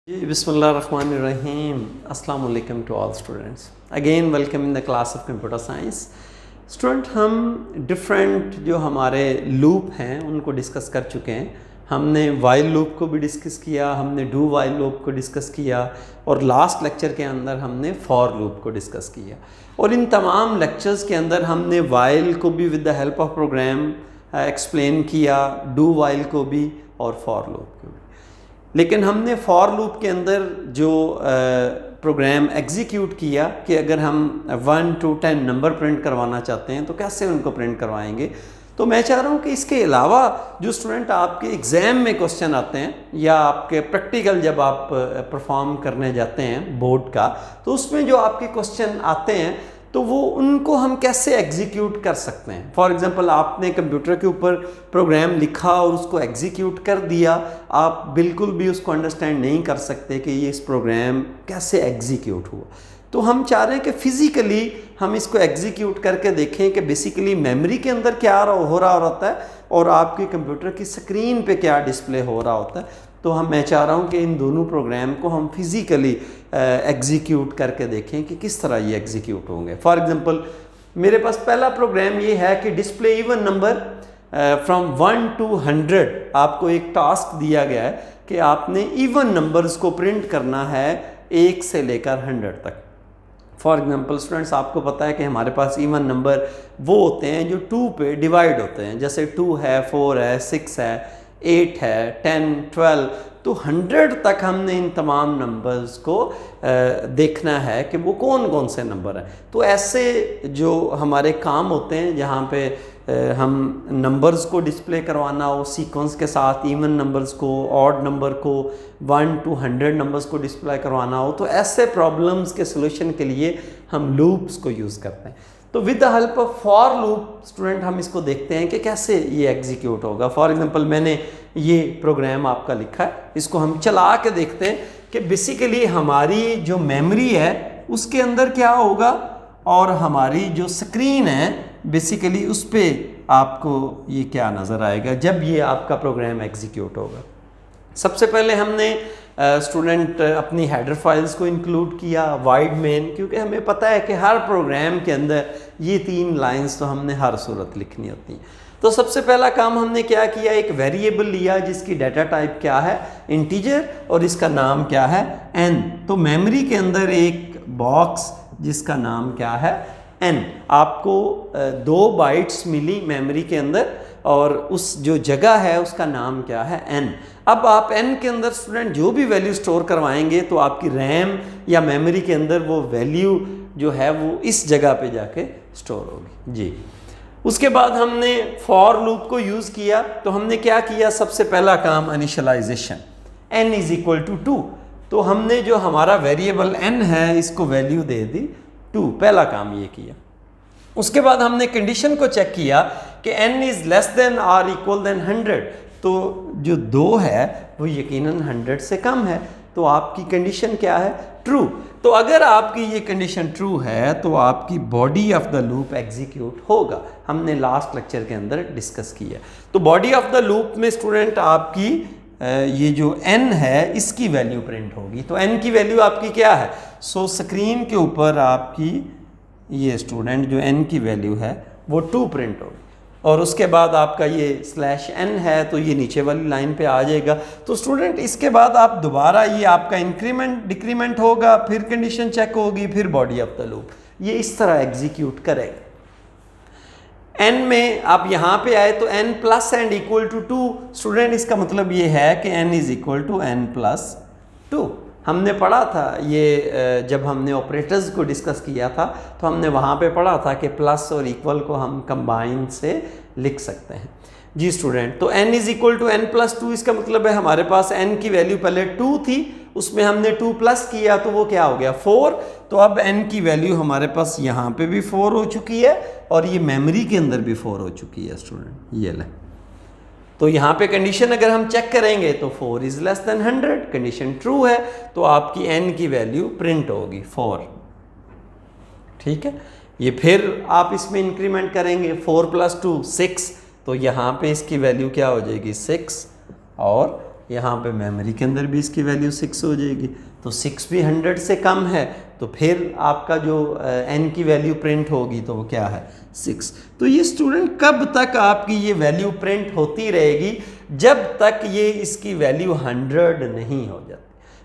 जी बिस्मिल्लाहिर्रहमानिर्रहीम अस्सलाम वालेकुम to all students again welcome in the class of computer science. Student हम डिफरेंट जो हमारे लूप हैं उनको डिस्कस कर चुके हैं। हमने वाइल लूप को भी डिस्कस किया, हमने डू वाइल लूप को डिस्कस किया और लास्ट लेक्चर के अंदर हमने फॉर लूप को डिस्कस किया। और इन तमाम लेक्चर्स के अंदर हमने वाइल को भी with the help of program explain किया, डू वाइल को भी और फॉर लूप को भी। लेकिन हमने फॉर लूप के अंदर जो प्रोग्राम एग्जीक्यूट किया कि अगर हम 1 to 10 नंबर प्रिंट करवाना चाहते हैं तो कैसे उनको प्रिंट करवाएंगे। तो मैं चाह रहा हूँ कि इसके अलावा जो स्टूडेंट आपके एग्ज़ाम में क्वेश्चन आते हैं या आपके प्रैक्टिकल जब आप परफॉर्म करने जाते हैं बोर्ड का, तो उसमें जो आपके क्वेश्चन आते हैं तो वो उनको हम कैसे एग्जीक्यूट कर सकते हैं। फॉर एग्जांपल आपने कंप्यूटर के ऊपर प्रोग्राम लिखा और उसको एग्जीक्यूट कर दिया, आप बिल्कुल भी उसको अंडरस्टैंड नहीं कर सकते कि ये इस प्रोग्राम कैसे एग्जीक्यूट हुआ। तो हम चाह रहे हैं कि फ़िज़िकली हम इसको एग्जीक्यूट करके देखें कि बेसिकली मेमोरी के अंदर क्या हो रहा होता है और आपके कंप्यूटर की स्क्रीन पे क्या डिस्प्ले हो रहा होता है। तो मैं चाह रहा हूँ कि इन दोनों प्रोग्राम को हम फिज़िकली एग्जीक्यूट करके देखें कि किस तरह ये एग्जीक्यूट होंगे। फॉर एग्जांपल मेरे पास पहला प्रोग्राम ये है कि display even number from 1 to 100। आपको एक टास्क दिया गया है कि आपने इवन नंबर्स को प्रिंट करना है 1 से लेकर 100 तक। फॉर एग्जांपल स्टूडेंट्स आपको पता है कि हमारे पास इवन नंबर वो होते हैं जो 2 पे डिवाइड होते हैं, जैसे 2 है, 4 है, 6 है, 8 है, 10, 12। तो 100 तक हमने इन तमाम नंबर्स को देखना है कि वो कौन कौन से नंबर हैं। तो ऐसे जो हमारे काम होते हैं जहाँ पे हम नंबर्स को डिस्प्ले करवाना हो सीक्वेंस के साथ, इवन नंबर्स को, ऑड नंबर को, 1 to 100 नंबर्स को डिस्प्ले करवाना हो, तो ऐसे प्रॉब्लम्स के सलूशन के लिए हम लूप्स को यूज़ करते हैं। तो with the help of for loop student हम इसको देखते हैं कि कैसे ये एग्जीक्यूट होगा। फॉर एग्जांपल मैंने ये प्रोग्राम आपका लिखा है, इसको हम चला के देखते हैं कि बेसिकली हमारी जो मेमोरी है उसके अंदर क्या होगा और हमारी जो स्क्रीन है बेसिकली उस पर आपको ये क्या नज़र आएगा जब ये आपका प्रोग्राम एग्जीक्यूट होगा। सबसे पहले हमने स्टूडेंट अपनी हेडर फाइल्स को इंक्लूड किया, वाइड मेन, क्योंकि हमें पता है कि हर प्रोग्राम के अंदर ये 3 लाइंस तो हमने हर सूरत लिखनी होती हैं। तो सबसे पहला काम हमने क्या किया, एक वेरिएबल लिया जिसकी डाटा टाइप क्या है, इंटीजर, और इसका नाम क्या है, n। तो मेमोरी के अंदर एक बॉक्स जिसका नाम क्या है, n। आपको 2 बाइट्स मिली मेमोरी के अंदर और उस जो जगह है उसका नाम क्या है, n। अब आप n के अंदर स्टूडेंट जो भी वैल्यू स्टोर करवाएंगे तो आपकी रैम या मेमोरी के अंदर वो वैल्यू जो है वो इस जगह पे जाके स्टोर होगी जी। उसके बाद हमने फॉर लूप को यूज़ किया। तो हमने क्या किया, सबसे पहला काम initialisation, n is equal to 2। तो हमने जो हमारा वेरिएबल n है इसको वैल्यू दे दी 2, पहला काम ये किया। उसके बाद हमने कंडीशन को चेक किया कि n इज़ लेस देन और इक्वल देन 100। तो जो 2 है वो यकीनन 100 से कम है, तो आपकी कंडीशन क्या है, ट्रू। तो अगर आपकी ये कंडीशन ट्रू है तो आपकी body of the loop execute होगा। हमने लास्ट लेक्चर के अंदर डिस्कस किया। तो बॉडी ऑफ द लूप में स्टूडेंट आपकी ये जो n है इसकी वैल्यू प्रिंट होगी। तो n की वैल्यू आपकी क्या है, सो स्क्रीन के ऊपर आपकी ये स्टूडेंट जो n की वैल्यू है वो 2 प्रिंट होगी। और उसके बाद आपका ये /n है तो ये नीचे वाली लाइन पे आ जाएगा। तो स्टूडेंट इसके बाद आप दोबारा ये आपका इंक्रीमेंट डिक्रीमेंट होगा, फिर कंडीशन चेक होगी, फिर बॉडी ऑफ द लूप, ये इस तरह एग्जीक्यूट करेगा। n में आप यहाँ पे आए तो n plus and equal to 2। Student इसका मतलब ये है कि n is equal to n plus 2। हमने पढ़ा था ये जब हमने ऑपरेटर्स को डिस्कस किया था तो हमने वहाँ पे पढ़ा था कि प्लस और इक्वल को हम कंबाइन से लिख सकते हैं जी स्टूडेंट। तो n is equal to n plus 2, इसका मतलब है हमारे पास n की वैल्यू पहले 2 थी, उसमें हमने 2 प्लस किया तो वो क्या हो गया 4। तो अब n की वैल्यू हमारे पास यहाँ पे भी 4 हो चुकी है और ये मेमोरी के अंदर भी 4 हो चुकी है स्टूडेंट, ये ले। तो यहाँ पे कंडीशन अगर हम चेक करेंगे तो 4 is less than 100, condition true है तो आपकी n की वैल्यू प्रिंट होगी 4। ठीक है, ये फिर आप इसमें इंक्रीमेंट करेंगे 4 + 2 6। तो यहाँ पे इसकी वैल्यू क्या हो जाएगी 6 और यहाँ पे मेमोरी के अंदर भी इसकी वैल्यू 6 हो जाएगी। तो 6 भी 100 से कम है, तो फिर आपका जो n की वैल्यू प्रिंट होगी तो वो क्या है 6। तो ये स्टूडेंट कब तक आपकी ये वैल्यू प्रिंट होती रहेगी, जब तक ये इसकी वैल्यू 100 नहीं हो जाती।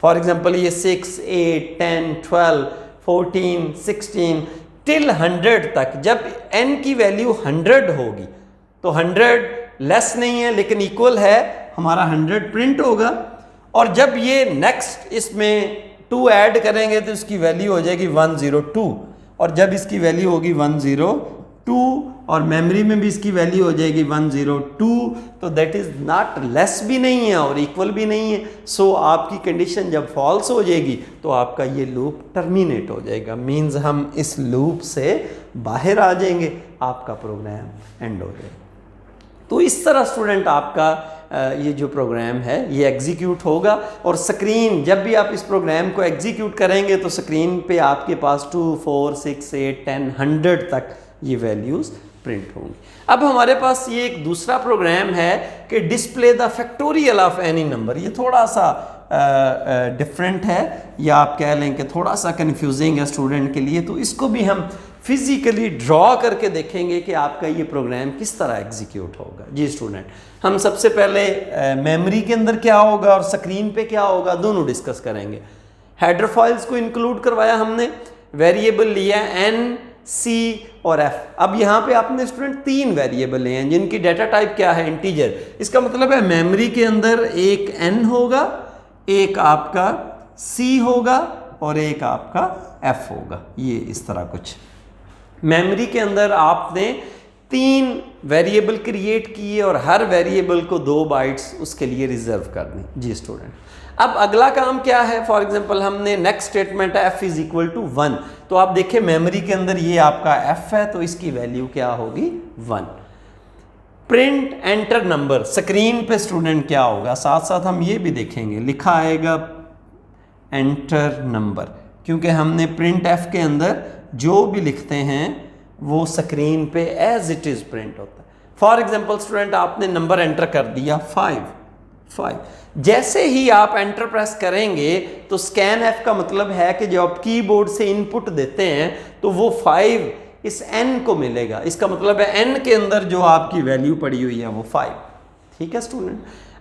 फॉर एग्जाम्पल ये 6, 8, 10, 12, 14, 16 टिल 100 तक, जब n की वैल्यू 100 होगी तो 100 लेस नहीं है लेकिन इक्वल है, हमारा 100 प्रिंट होगा। और जब ये नेक्स्ट इसमें 2 ऐड करेंगे तो इसकी वैल्यू हो जाएगी 102, और जब इसकी वैल्यू होगी 102 और मेमोरी में भी इसकी वैल्यू हो जाएगी 102, तो दैट इज नॉट लेस भी नहीं है और इक्वल भी नहीं है। सो आपकी कंडीशन जब फॉल्स हो जाएगी तो आपका ये लूप टर्मिनेट हो जाएगा, मींस हम इस लूप से बाहर आ जाएंगे, आपका प्रोग्राम एंड हो जाएगा। तो इस तरह स्टूडेंट आपका ये जो प्रोग्राम है ये एग्जीक्यूट होगा, और स्क्रीन जब भी आप इस प्रोग्राम को एग्जीक्यूट करेंगे तो स्क्रीन पे आपके पास 2, 4, 6, 8, 10, 100 तक ये वैल्यूज़ प्रिंट होंगी। अब हमारे पास ये एक दूसरा प्रोग्राम है कि display the factorial of any number. ये थोड़ा सा डिफरेंट है, या आप कह लें कि थोड़ा सा कंफ्यूजिंग है स्टूडेंट के लिए। तो इसको भी हम फिजिकली ड्रॉ करके देखेंगे कि आपका ये प्रोग्राम किस तरह एग्जीक्यूट होगा। जी स्टूडेंट, हम सबसे पहले मेमोरी के अंदर क्या होगा और स्क्रीन पे क्या होगा दोनों डिस्कस करेंगे। हेडर फाइल्स को इंक्लूड करवाया हमने, वेरिएबल लिया n, c और f। अब यहाँ पे आपने स्टूडेंट 3 वेरिएबल लिए हैं जिनकी डाटा टाइप क्या है, इंटीजर। इसका मतलब है मेमोरी के अंदर एक n होगा, एक आपका c होगा और एक आपका f होगा। ये इस तरह कुछ मेमोरी के अंदर आपने 3 वेरिएबल क्रिएट किए और हर वेरिएबल को 2 बाइट्स उसके लिए रिजर्व करनी। जी स्टूडेंट, अब अगला काम क्या है, फॉर एग्जांपल हमने नेक्स्ट स्टेटमेंट है f इज इक्वल टू 1। तो आप देखिए मेमोरी के अंदर ये आपका f है तो इसकी वैल्यू क्या होगी 1। प्रिंट एंटर नंबर, स्क्रीन पे स्टूडेंट क्या होगा, साथ साथ हम ये भी देखेंगे, लिखा आएगा एंटर नंबर, क्योंकि हमने प्रिंट f के अंदर जो भी लिखते हैं वो स्क्रीन पे एज इट इज प्रिंट होता है। फॉर एग्जांपल स्टूडेंट आपने नंबर एंटर कर दिया 5। जैसे ही आप एंटर प्रेस करेंगे तो स्कैन एफ का मतलब है कि जब आप कीबोर्ड से इनपुट देते हैं तो वो 5 इस n को मिलेगा। इसका मतलब है n के अंदर जो आपकी वैल्यू पड़ी हुई है वो 5। ठीक है स्टूडेंट,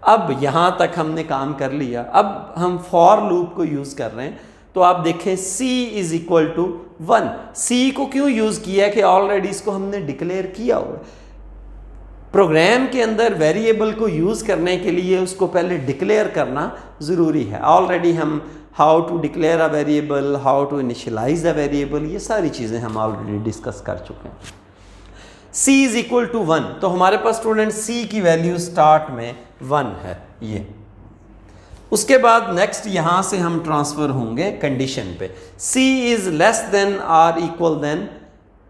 अब यहाँ तक हमने काम कर लिया। अब हम फॉर लूप को यूज़ कर रहे हैं। तो आप देखें c is equal to 1। c को क्यों यूज़ किया है कि ऑलरेडी इसको हमने डिक्लेयर किया हुआ। प्रोग्राम के अंदर वेरिएबल को यूज़ करने के लिए उसको पहले डिक्लेयर करना ज़रूरी है। ऑलरेडी हम how to declare a variable, how to initialise a variable, ये सारी चीज़ें हम ऑलरेडी डिस्कस कर चुके हैं। c इज इक्वल टू 1, तो हमारे पास स्टूडेंट c की वैल्यू स्टार्ट में 1 है ये। उसके बाद नेक्स्ट यहाँ से हम ट्रांसफ़र होंगे कंडीशन पे, c इज लेस देन और इक्वल देन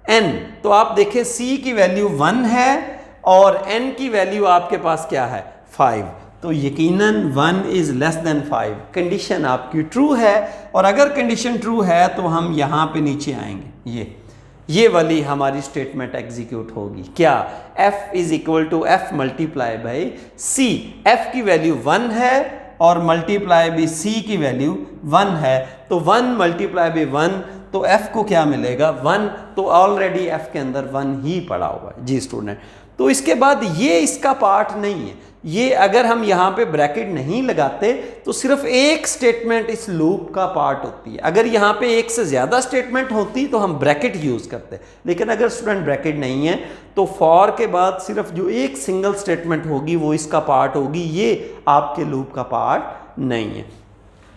n। तो आप देखें c की वैल्यू 1 है और n की वैल्यू आपके पास क्या है 5। तो यकीनन 1 इज लेस देन 5, कंडीशन आपकी ट्रू है। और अगर कंडीशन ट्रू है तो हम यहाँ पे नीचे आएंगे, ये वाली हमारी स्टेटमेंट एग्जीक्यूट होगी। क्या, f is equal to f multiply by c। f की वैल्यू 1 है और मल्टीप्लाई बाई c की वैल्यू 1 है, तो 1 मल्टीप्लाई बाई 1, तो f को क्या मिलेगा 1। तो ऑलरेडी f के अंदर 1 ही पड़ा हुआ है। जी स्टूडेंट, तो इसके बाद ये इसका पार्ट नहीं है। ये अगर हम यहाँ पे ब्रैकेट नहीं लगाते तो सिर्फ एक स्टेटमेंट इस लूप का पार्ट होती है। अगर यहाँ पे एक से ज़्यादा स्टेटमेंट होती तो हम ब्रैकेट यूज़ करते, लेकिन अगर स्टूडेंट ब्रैकेट नहीं है तो फॉर के बाद सिर्फ जो एक सिंगल स्टेटमेंट होगी वो इसका पार्ट होगी, ये आपके लूप का पार्ट नहीं है।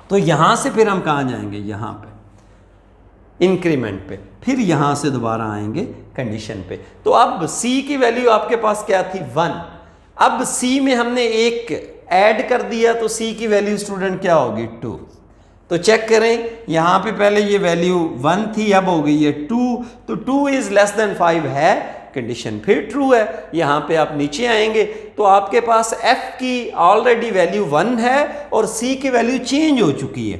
तो यहाँ से फिर हम कहाँ जाएंगे, यहाँ पे इंक्रीमेंट पे, फिर यहाँ से दोबारा आएंगे कंडीशन पे। तो अब c की वैल्यू आपके पास क्या थी 1। अब c में हमने एक ऐड कर दिया तो c की वैल्यू स्टूडेंट क्या होगी 2। तो चेक करें, यहाँ पे पहले ये वैल्यू 1 थी, अब हो गई है 2। तो 2 इज लेस देन 5 है, कंडीशन फिर ट्रू है। यहाँ पे आप नीचे आएंगे तो आपके पास f की ऑलरेडी वैल्यू 1 है और c की वैल्यू चेंज हो चुकी है।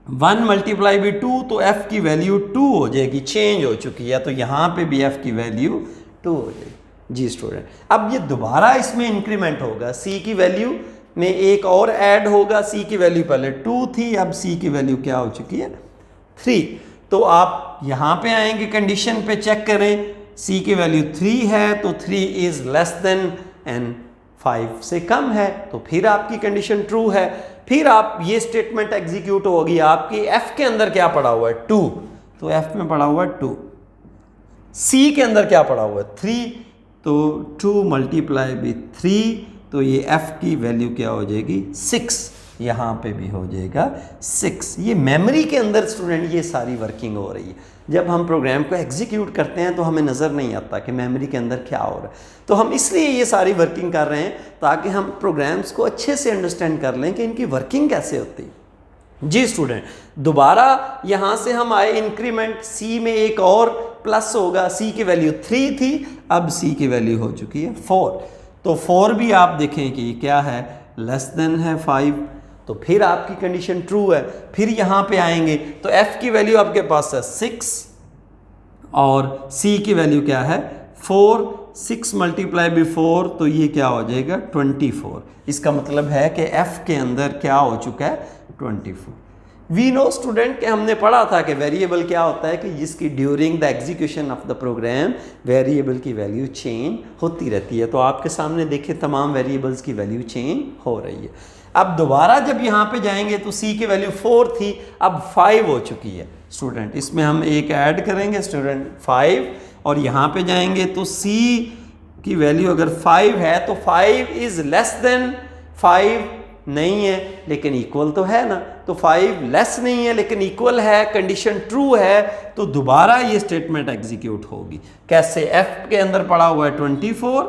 1 मल्टीप्लाई बाई 2, तो f की वैल्यू 2 हो जाएगी, चेंज हो चुकी है। तो यहाँ पे भी f की वैल्यू 2 हो जाएगी। जी स्टूडेंट, अब ये दोबारा इसमें इंक्रीमेंट होगा, c की वैल्यू में एक और ऐड होगा, सी की वैल्यू पहले 2 थी, अब सी की वैल्यू क्या हो चुकी है 3। तो आप यहाँ पे आएंगे, कंडीशन पे चेक करें, सी की वैल्यू 3 है तो 3 इज लेस देन एंड 5 से कम है, तो फिर आपकी कंडीशन ट्रू है। फिर आप ये स्टेटमेंट एग्जीक्यूट होगी आपकी, एफ के अंदर क्या पड़ा हुआ है 2, तो एफ में पड़ा हुआ है 2, सी के अंदर क्या पड़ा हुआ है 3, तो 2 मल्टीप्लाई बाई 3, तो ये एफ की वैल्यू क्या हो जाएगी 6, यहाँ पे भी हो जाएगा 6। ये मेमोरी के अंदर स्टूडेंट ये सारी वर्किंग हो रही है। जब हम प्रोग्राम को एग्जीक्यूट करते हैं तो हमें नज़र नहीं आता कि मेमोरी के अंदर क्या हो रहा है, तो हम इसलिए ये सारी वर्किंग कर रहे हैं ताकि हम प्रोग्राम्स को अच्छे से अंडरस्टैंड कर लें कि इनकी वर्किंग कैसे होती है। जी स्टूडेंट, दोबारा यहाँ से हम आए, इंक्रीमेंट सी में एक और प्लस होगा, सी की वैल्यू 3 थी, अब सी की वैल्यू हो चुकी है 4, तो 4 भी आप देखें कि क्या है लेस देन है 5, तो फिर आपकी कंडीशन ट्रू है। फिर यहाँ पे आएंगे तो f की वैल्यू आपके पास है 6 और c की वैल्यू क्या है 4, 6 मल्टीप्लाई बाई 4, तो ये क्या हो जाएगा 24। इसका मतलब है कि f के अंदर क्या हो चुका है 24। वी नो स्टूडेंट कि हमने पढ़ा था कि वेरिएबल क्या होता है कि जिसकी during the execution of the program variable की वैल्यू चेंज होती रहती है। तो आपके सामने देखें तमाम वेरिएबल्स की वैल्यू चेंज हो रही है। अब दोबारा जब यहाँ पे जाएंगे तो c की वैल्यू 4 थी, अब 5 हो चुकी है स्टूडेंट। इसमें हम एक ऐड करेंगे स्टूडेंट 5, और यहाँ पे जाएंगे तो c की वैल्यू अगर 5 है तो 5 इज लेस देन 5 नहीं है लेकिन इक्वल तो है ना, तो 5 लेस नहीं है लेकिन इक्वल है, कंडीशन ट्रू है, तो दोबारा ये स्टेटमेंट एग्जीक्यूट होगी। कैसे, f के अंदर पड़ा हुआ है 24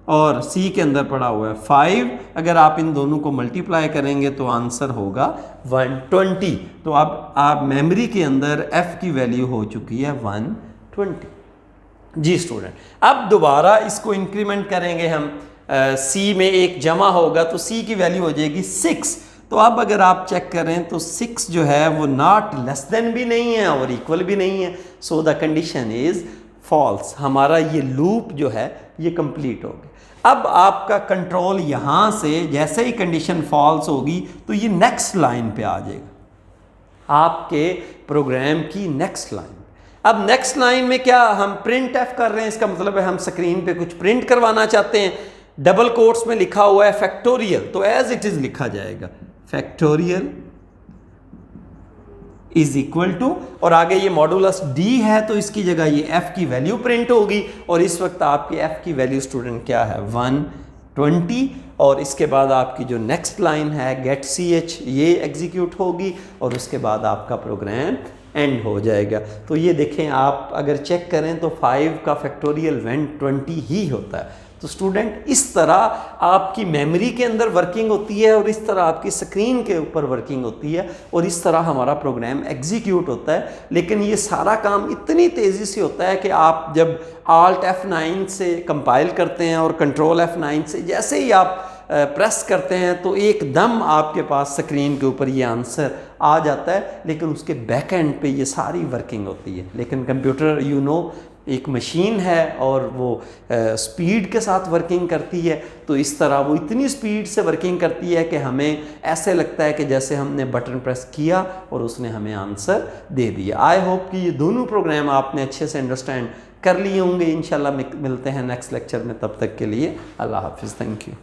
और c के अंदर पड़ा हुआ है 5, अगर आप इन दोनों को मल्टीप्लाई करेंगे तो आंसर होगा 120। तो अब आप मेमोरी के अंदर f की वैल्यू हो चुकी है 120। जी स्टूडेंट, अब दोबारा इसको इंक्रीमेंट करेंगे हम, c में एक जमा होगा तो c की वैल्यू हो जाएगी 6। तो अब अगर आप चेक करें तो 6 जो है वो नॉट लेस देन भी नहीं है और इक्वल भी नहीं है, so the condition is false. हमारा ये लूप जो है ये कंप्लीट हो गया। अब आपका कंट्रोल यहाँ से जैसे ही कंडीशन फॉल्स होगी तो ये नेक्स्ट लाइन पे आ जाएगा, आपके प्रोग्राम की नेक्स्ट लाइन। अब नेक्स्ट लाइन में क्या हम प्रिंट एफ कर रहे हैं, इसका मतलब है हम स्क्रीन पे कुछ प्रिंट करवाना चाहते हैं। डबल कोट्स में लिखा हुआ है फैक्टोरियल, तो एज इट इज लिखा जाएगा फैक्टोरियल इज इक्वल टू, और आगे ये मॉडुलस d है तो इसकी जगह ये f की वैल्यू प्रिंट होगी, और इस वक्त आपकी f की वैल्यू स्टूडेंट क्या है 120। और इसके बाद आपकी जो नेक्स्ट लाइन है गेट ch ये एग्जीक्यूट होगी और उसके बाद आपका प्रोग्राम एंड हो जाएगा। तो ये देखें, आप अगर चेक करें तो 5 का फैक्टोरियल 120 ही होता है। तो स्टूडेंट इस तरह आपकी मेमोरी के अंदर वर्किंग होती है और इस तरह आपकी स्क्रीन के ऊपर वर्किंग होती है और इस तरह हमारा प्रोग्राम एग्जीक्यूट होता है। लेकिन ये सारा काम इतनी तेज़ी से होता है कि आप जब Alt F9 से कंपाइल करते हैं और कंट्रोल F9 से जैसे ही आप प्रेस करते हैं तो एकदम आपके पास स्क्रीन के ऊपर ये आंसर आ जाता है, लेकिन उसके बैक एंड पे ये सारी वर्किंग होती है। लेकिन कंप्यूटर यू नो एक मशीन है और वो स्पीड के साथ वर्किंग करती है, तो इस तरह वो इतनी स्पीड से वर्किंग करती है कि हमें ऐसे लगता है कि जैसे हमने बटन प्रेस किया और उसने हमें आंसर दे दिया। आई होप कि ये दोनों प्रोग्राम आपने अच्छे से अंडरस्टैंड कर लिए होंगे। इंशाल्लाह मिलते हैं नेक्स्ट लेक्चर में, तब तक के लिए अल्लाह हाफिज़, थैंक यू।